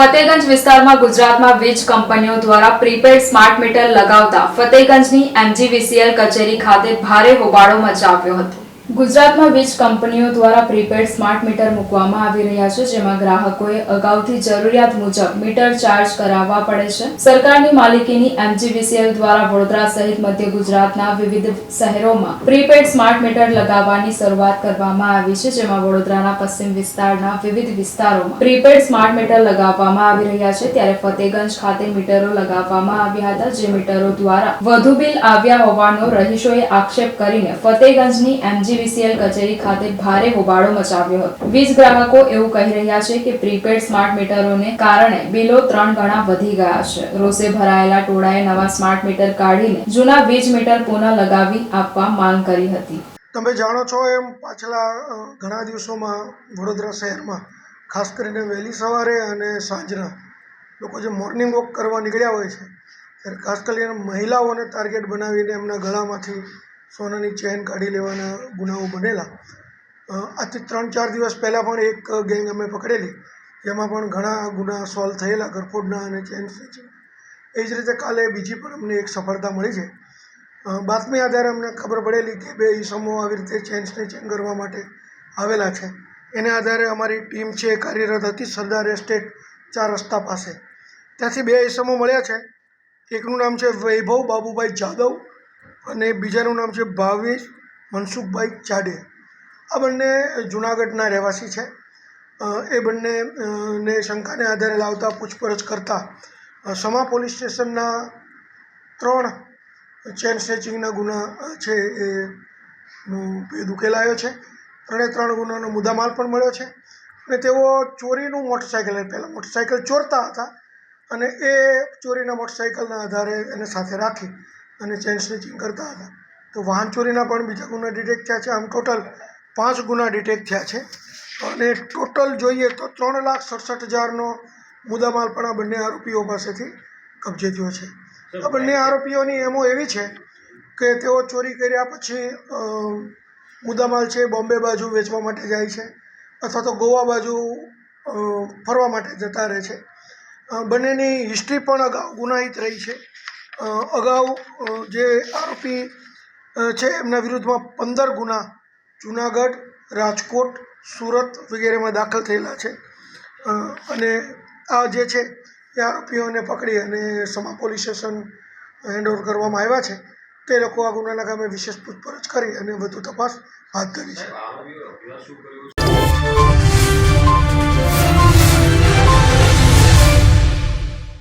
ફતેગંજ વિસ્તારમાં ગુજરાતમાં વીજ કંપનીઓ દ્વારા પ્રીપેડ સ્માર્ટ મીટર લગાવતા ફતેગંજની એમજીવીસીએલ કચેરી ખાતે ભારે હોબાળો મચાવ્યો હતો। ગુજરાતમાં વીજ કંપનીઓ દ્વારા પ્રીપેડ સ્માર્ટ મીટર મૂકવામાં આવી રહ્યા છે, જેમાં ગ્રાહકોએ અગાઉથી જરૂરિયાત મુજબ મીટર ચાર્જ કરાવવા પડે છે। સરકારની માલિકીની એમજીવીસીએલ દ્વારા વડોદરા સહિત મધ્ય ગુજરાતના વિવિધ શહેરોમાં પ્રીપેડ સ્માર્ટ મીટર લગાવવાની શરૂઆત કરવામાં આવી છે, જેમાં વડોદરાના પશ્ચિમ વિસ્તારના વિવિધ વિસ્તારોમાં પ્રીપેડ સ્માર્ટ મીટર લગાવવામાં આવી રહ્યા છે। ત્યારે ફતેગંજ ખાતે મીટરો લગાવવામાં આવ્યા હતા, જે મીટરો દ્વારા વધુ બિલ આવ્યા હોવાનો રહીશોએ આક્ષેપ કરીને ફતેગંજની એમજીવીસીએલ કચેરી ખાતે ભારે હોબાળો મચાવ્યો હતો। વીજ ગ્રાહકો એવું કહી રહ્યા છે કે પ્રીપેડ સ્માર્ટ મીટરોને કારણે બિલો 3 ગણા વધી ગયા છે। રોષે ભરાયેલા ટોળાએ નવા સ્માર્ટ મીટર કાઢીને જૂના વીજ મીટર પુનઃ લગાવી આપવા માંગ કરી હતી। તમે જાણો છો એમ પાછલા ઘણા દિવસોમાં વડોદરા શહેરમાં ખાસ કરીને વહેલી સવારે અને સાંજના લોકો જે મોર્નિંગ વોક કરવા નીકળ્યા હોય છે, ત્યારે ખાસ કરીને મહિલાઓને ટાર્ગેટ બનાવીને એમના ગળામાંથી સોનાની ચેન કાઢી લેવાના ગુનાઓ બનેલા। આજથી 3-4 દિવસ પહેલાં પણ એક ગેંગ અમે પકડેલી, જેમાં પણ ઘણા ગુના સોલ્વ થયેલા, ઘરફોડના અને ચેન સ્નેચિંગ। એ જ રીતે કાલે બીજી પણ અમને એક સફળતા મળી છે। બાતમી આધારે અમને ખબર પડેલી કે 2 ઈસમો આવી રીતે ચેન સ્નેચિંગ કરવા માટે આવેલા છે। એને આધારે અમારી ટીમ છે કાર્યરત હતી સરદાર એસ્ટેટ 4 રસ્તા પાસે। ત્યાંથી 2 ઈસમો મળ્યા છે। એકનું નામ છે વૈભવ બાબુભાઈ જાદવ અને બીજાનું નામ છે ભાવેશ મનસુખભાઈ ચાડે। આ બંને જૂનાગઢના રહેવાસી છે। એ બંને શંકાને આધારે લાવતા પૂછપરછ કરતા સમા પોલીસ સ્ટેશનના 3 ચેન સ્નેચિંગના ગુના છે એનો ભેદ ઉકેલાયો છે। 3 ગુનાનો મુદ્દામાલ પણ મળ્યો છે અને તેઓ ચોરીનું મોટરસાઇકલ, પહેલાં મોટરસાઇકલ ચોરતા હતા અને એ ચોરીના મોટરસાઇકલના આધારે એને સાથે રાખી અને ચેન સ્નેચિંગ કરતા હતા। તો વાહન ચોરીના પણ બીજા ગુના ડિટેક્ટ થયા છે। આમ ટોટલ 5 ગુના ડિટેક્ટ થયા છે અને ટોટલ જોઈએ તો 3,67,000નો મુદ્દામાલ પણ આ બંને આરોપીઓ પાસેથી કબજે થયો છે। આ બંને આરોપીઓની એમો એવી છે કે તેઓ ચોરી કર્યા પછી મુદ્દામાલ છે બોમ્બે બાજુ વેચવા માટે જાય છે અથવા તો ગોવા બાજુ ફરવા માટે જતા રહે છે। બંનેની હિસ્ટ્રી પણ અગાઉ ગુનાહિત રહી છે। અગાઉ જે આરોપી છે એમના વિરુદ્ધમાં 15 ગુના જૂનાગઢ, રાજકોટ, સુરત વગેરેમાં દાખલ થયેલા છે અને આ જે છે એ આરોપીઓને પકડી અને સમા પોલીસ સ્ટેશન હેન્ડઓવર કરવામાં આવ્યા છે। તે લોકો આ ગુનાના કામે વિશેષ પૂછપરછ કરી અને વધુ તપાસ હાથ ધરી છે।